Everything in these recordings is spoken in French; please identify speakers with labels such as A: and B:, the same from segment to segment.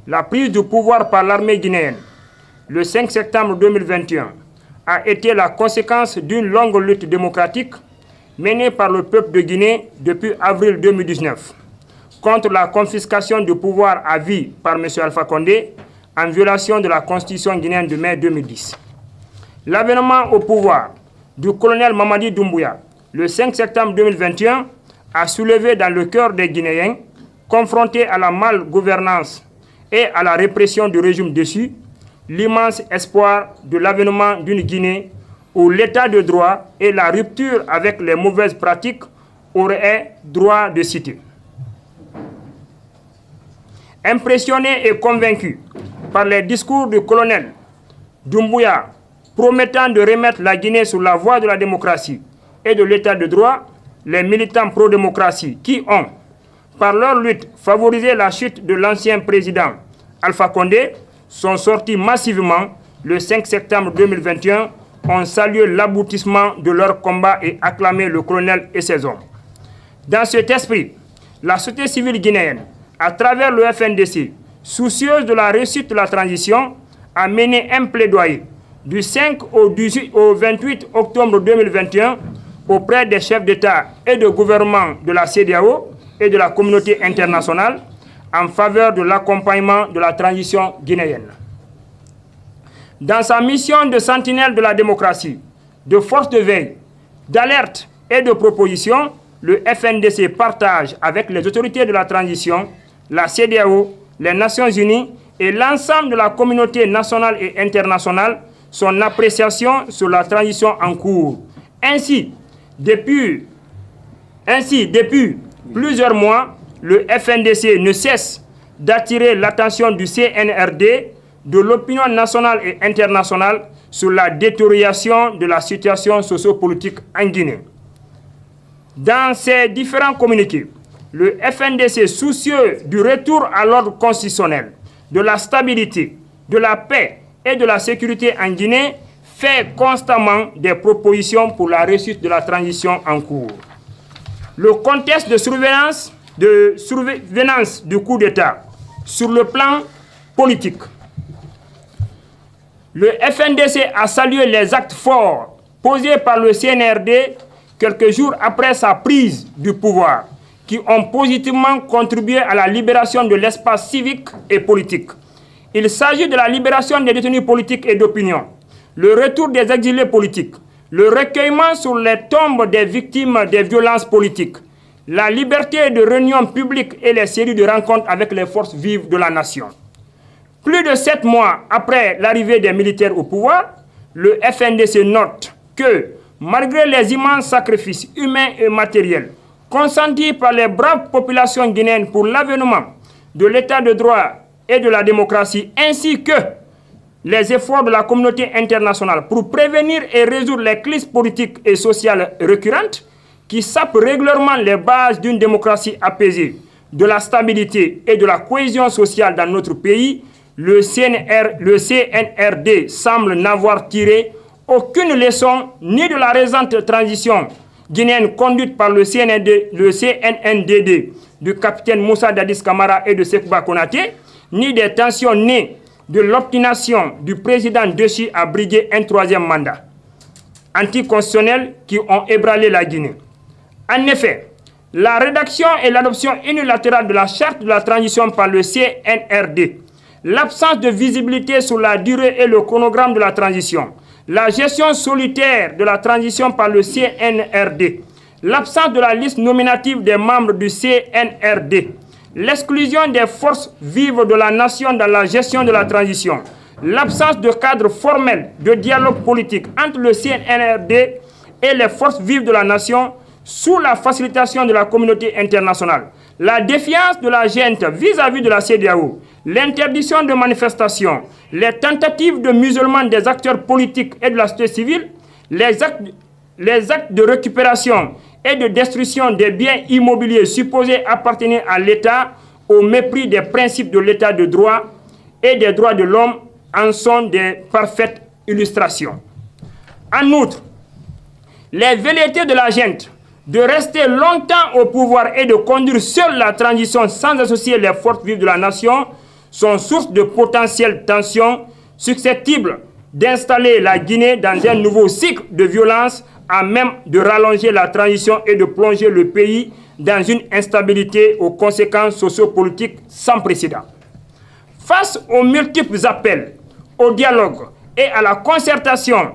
A: La prise du pouvoir par l'armée guinéenne le 5 septembre 2021 a été la conséquence d'une longue lutte démocratique menée par le peuple de Guinée depuis avril 2019 contre la confiscation du pouvoir à vie par M. Alpha Condé en violation de la constitution guinéenne de mai 2010. L'avènement au pouvoir du colonel Mamadi Doumbouya le 5 septembre 2021 a soulevé dans le cœur des Guinéens, confrontés à la malgouvernance et à la répression du régime déchu, l'immense espoir de l'avènement d'une Guinée où l'état de droit et la rupture avec les mauvaises pratiques auraient droit de cité. Impressionnés et convaincus par les discours du colonel Doumbouya promettant de remettre la Guinée sur la voie de la démocratie et de l'état de droit, les militants pro-démocratie qui ont, par leur lutte, favorisé la chute de l'ancien président Alpha Condé, sont sortis massivement le 5 septembre 2021, ont salué l'aboutissement de leur combat et acclamé le colonel et ses hommes. Dans cet esprit, la société civile guinéenne, à travers le FNDC, soucieuse de la réussite de la transition, a mené un plaidoyer du 5 au 28 octobre 2021 auprès des chefs d'État et de gouvernement de la CEDEAO et de la communauté internationale en faveur de l'accompagnement de la transition guinéenne. Dans sa mission de sentinelle de la démocratie, de force de veille, d'alerte et de proposition, le FNDC partage avec les autorités de la transition, la CEDEAO, les Nations Unies et l'ensemble de la communauté nationale et internationale son appréciation sur la transition en cours. Ainsi, depuis plusieurs mois, le FNDC ne cesse d'attirer l'attention du CNRD, de l'opinion nationale et internationale sur la détérioration de la situation socio-politique en Guinée. Dans ses différents communiqués, le FNDC, soucieux du retour à l'ordre constitutionnel, de la stabilité, de la paix et de la sécurité en Guinée, fait constamment des propositions pour la réussite de la transition en cours. Le contexte de surveillance du coup d'État sur le plan politique. Le FNDC a salué les actes forts posés par le CNRD quelques jours après sa prise du pouvoir, qui ont positivement contribué à la libération de l'espace civique et politique. Il s'agit de la libération des détenus politiques et d'opinion, le retour des exilés politiques, le recueillement sur les tombes des victimes des violences politiques, la liberté de réunion publique et les séries de rencontres avec les forces vives de la nation. Plus de 7 mois après l'arrivée des militaires au pouvoir, le FNDC note que, malgré les immenses sacrifices humains et matériels consentis par les braves populations guinéennes pour l'avènement de l'état de droit et de la démocratie, ainsi que les efforts de la communauté internationale pour prévenir et résoudre les crises politiques et sociales récurrentes qui sapent régulièrement les bases d'une démocratie apaisée, de la stabilité et de la cohésion sociale dans notre pays, le CNRD semble n'avoir tiré aucune leçon ni de la récente transition guinéenne conduite par le CNNDD du capitaine Moussa Dadis Camara et de Sekouba Konaté, ni des tensions nées de l'obstination du président Déchi à briguer un 3e mandat anticonstitutionnel qui ont ébranlé la Guinée. En effet, la rédaction et l'adoption unilatérale de la charte de la transition par le CNRD, l'absence de visibilité sur la durée et le chronogramme de la transition, la gestion solitaire de la transition par le CNRD, l'absence de la liste nominative des membres du CNRD, l'exclusion des forces vives de la nation dans la gestion de la transition, l'absence de cadre formel de dialogue politique entre le CNRD et les forces vives de la nation sous la facilitation de la communauté internationale, la défiance de la junte vis-à-vis de la CEDEAO, l'interdiction de manifestations, les tentatives de musulmans des acteurs politiques et de la société civile, les actes de récupération et de destruction des biens immobiliers supposés appartenir à l'État au mépris des principes de l'État de droit et des droits de l'homme en sont des parfaites illustrations. En outre, les velléités de la junte de rester longtemps au pouvoir et de conduire seule la transition sans associer les forces vives de la nation sont source de potentielles tensions susceptibles d'installer la Guinée dans un nouveau cycle de violence à même de rallonger la transition et de plonger le pays dans une instabilité aux conséquences sociopolitiques sans précédent. Face aux multiples appels au dialogue et à la concertation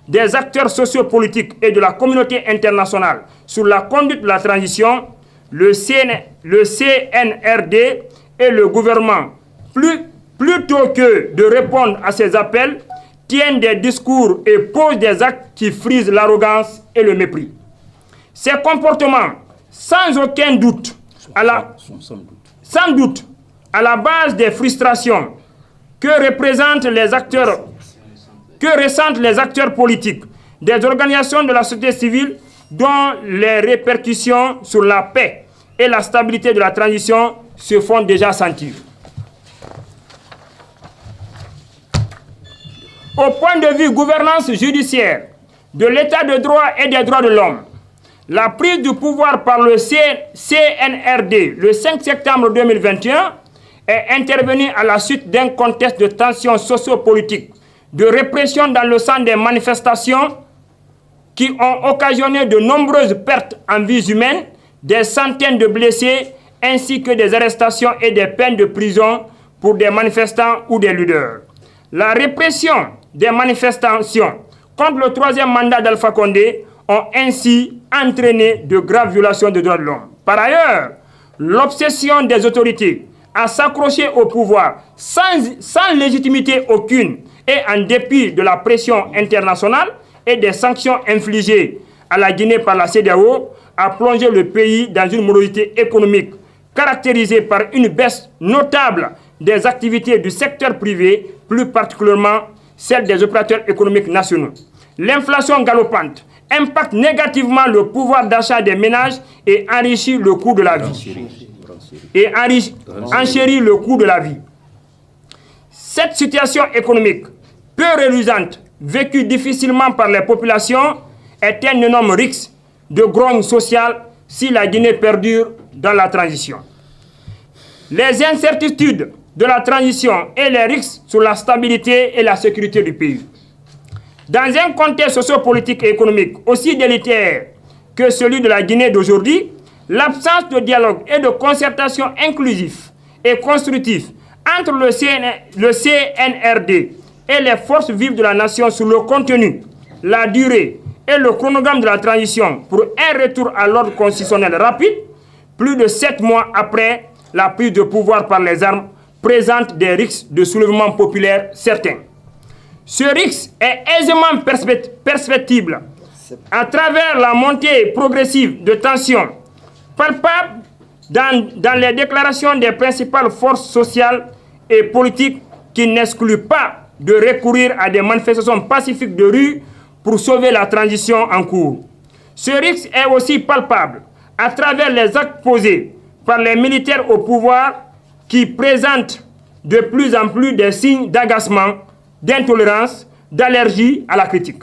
A: des acteurs sociopolitiques et de la communauté internationale sur la conduite de la transition, le CNRD et le gouvernement, plutôt que de répondre à ces appels, tiennent des discours et posent des actes qui frisent l'arrogance et le mépris. Ces comportements, sans aucun doute, sans doute, à la base des frustrations que ressentent les acteurs politiques, des organisations de la société civile dont les répercussions sur la paix et la stabilité de la transition se font déjà sentir. Au point de vue gouvernance judiciaire, de l'état de droit et des droits de l'homme, la prise du pouvoir par le CNRD le 5 septembre 2021 est intervenue à la suite d'un contexte de tensions sociopolitiques, de répression dans le sang des manifestations qui ont occasionné de nombreuses pertes en vies humaines, des centaines de blessés, ainsi que des arrestations et des peines de prison pour des manifestants ou des leaders. La répression des manifestations contre le troisième mandat d'Alpha Condé ont ainsi entraîné de graves violations des droits de l'homme. Par ailleurs, l'obsession des autorités à s'accrocher au pouvoir sans légitimité aucune et en dépit de la pression internationale et des sanctions infligées à la Guinée par la CEDEAO a plongé le pays dans une morosité économique caractérisée par une baisse notable des activités du secteur privé, plus particulièrement celle des opérateurs économiques nationaux. L'inflation galopante impacte négativement le pouvoir d'achat des ménages et enrichit le coût de la vie. Enchérit le coût de la vie. Cette situation économique peu reluisante, vécue difficilement par les populations, est un énorme risque de grogne sociale si la Guinée perdure dans la transition. Les incertitudes de la transition et les risques sur la stabilité et la sécurité du pays. Dans un contexte sociopolitique et économique aussi délétère que celui de la Guinée d'aujourd'hui, l'absence de dialogue et de concertation inclusif et constructif entre le CNRD et les forces vives de la nation sur le contenu, la durée et le chronogramme de la transition pour un retour à l'ordre constitutionnel rapide, plus de 7 mois après la prise de pouvoir par les armes, présente des risques de soulèvement populaire certains. Ce risque est aisément perceptible à travers la montée progressive de tensions palpables dans les déclarations des principales forces sociales et politiques qui n'excluent pas de recourir à des manifestations pacifiques de rue pour sauver la transition en cours. Ce risque est aussi palpable à travers les actes posés par les militaires au pouvoir qui présentent de plus en plus des signes d'agacement, d'intolérance, d'allergie à la critique.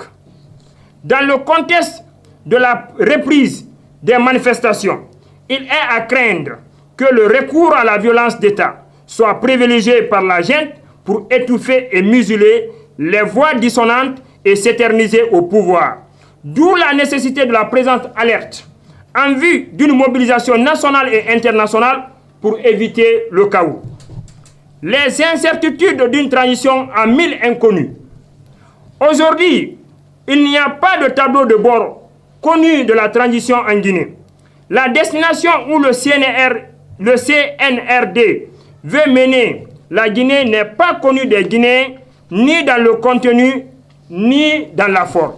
A: Dans le contexte de la reprise des manifestations, il est à craindre que le recours à la violence d'État soit privilégié par la junte pour étouffer et museler les voix dissonantes et s'éterniser au pouvoir. D'où la nécessité de la présente alerte en vue d'une mobilisation nationale et internationale pour éviter le chaos. Les incertitudes d'une transition à 1000 inconnus. Aujourd'hui, il n'y a pas de tableau de bord connu de la transition en Guinée. La destination où le CNRD veut mener la Guinée n'est pas connue des Guinéens, ni dans le contenu, ni dans la forme.